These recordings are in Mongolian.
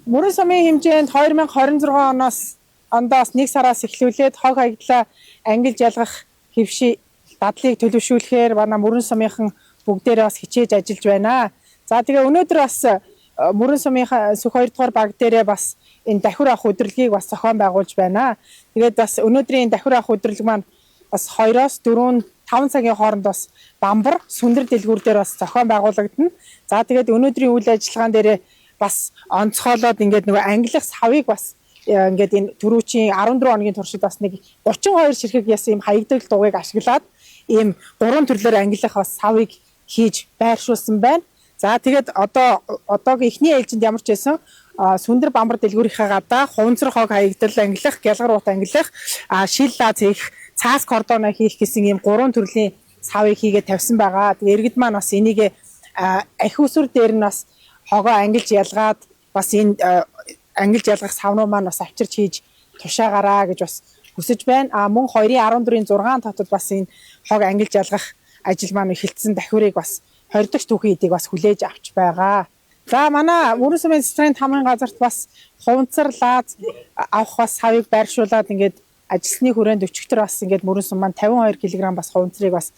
Мөрөн сумын хэмжээнд 2026 оноос 1 сараас эхлүүлээд хог хаягдлаа ангилж ялгах хэвшээ дадлыг төлөвшүүлэхээр манай Мөрөн сумынхан бүгдээрээ бас хичээж ажиллаж байна. За тэгээ өнөөдөр бас Мөрөн сумынхаа сүх 2 дугаар баг дээрээ бас энэ давхир авах өдрөлгийг бас зохион байгуулж байна. Тэгээд бас өнөөдрийн давхир авах өдрөлг маань бас 2-оос 4 5 цагийн хооронд бас Бамбар Сүндэр дэлгүүр дээр бас зохион байгуулагдана. За тэгээд өнөөдрийн үйл ажиллагаан дээрээ бас онцгойлоод ингээд нөгөө ангилах савыг бас ингээд энэ түрүүчийн 14 хоногийн туршид бас нэг 32 ширхэг ясан юм хаягдал дугыг ашиглаад ийм 3 төрлөөр ангилах бас савыг хийж байршуулсан байна. За тэгээд одоогийн эхний ээлжинд ямар ч байсан Сүндэр Бамбар дэлгүүрийнхээ гадаа хуванцар хог хаягдал ангилах, гялгар ут ангилах, шил лаз хийх, цаас кордоно хийх гэсэн ийм 3 төрлийн савыг хийгээд тавьсан байгаа. Тэгээд иргэд маань бас энийг ахиусүр дээр нь бас хогоо ангилж ялгаад бас энэ ангилж ялгах савнуу маань бас авчирч хийж тушаагараа гэж бас хүсэж байна. Мөн 2014-ийн 6 татад бас энэ хог ангилж ялгах ажил маань эхэлсэн давхирыг бас 20 дахь түүхийн эдийг бас хүлээж авч байгаа. За манай Мөрөн сумын засгийн тамгын газарт бас хуванцар лаз авах бас савыг байршуулад ингээд ажилсны хүрээнд өчигдөр бас ингээд Мөрөн сум маань 52 кг бас хуванцрыг бас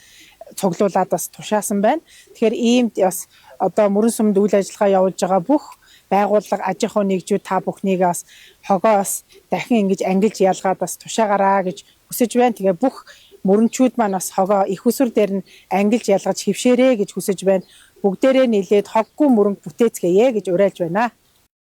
цуглуулад бас тушаасан байна. Тэгэхээр иймд бас одоо Мөрөн сумд үйл ажиллагаа явуулж байгаа бүх байгууллага аж ахуй нэгжүүд та бүхнийг бас хогоос дахин ингэж ангилж ялгаад бас тушаагараа гэж хүсэж байна. Тэгээ бүх мөрөнчүүд маань бас хогоо их усүр дээр нь ангилж ялгаж хөвшөөрэй гэж хүсэж байна. Бүгдээрээ нийлээд хоггүй мөрөнгө бүтээцгээе гэж уриалж байна.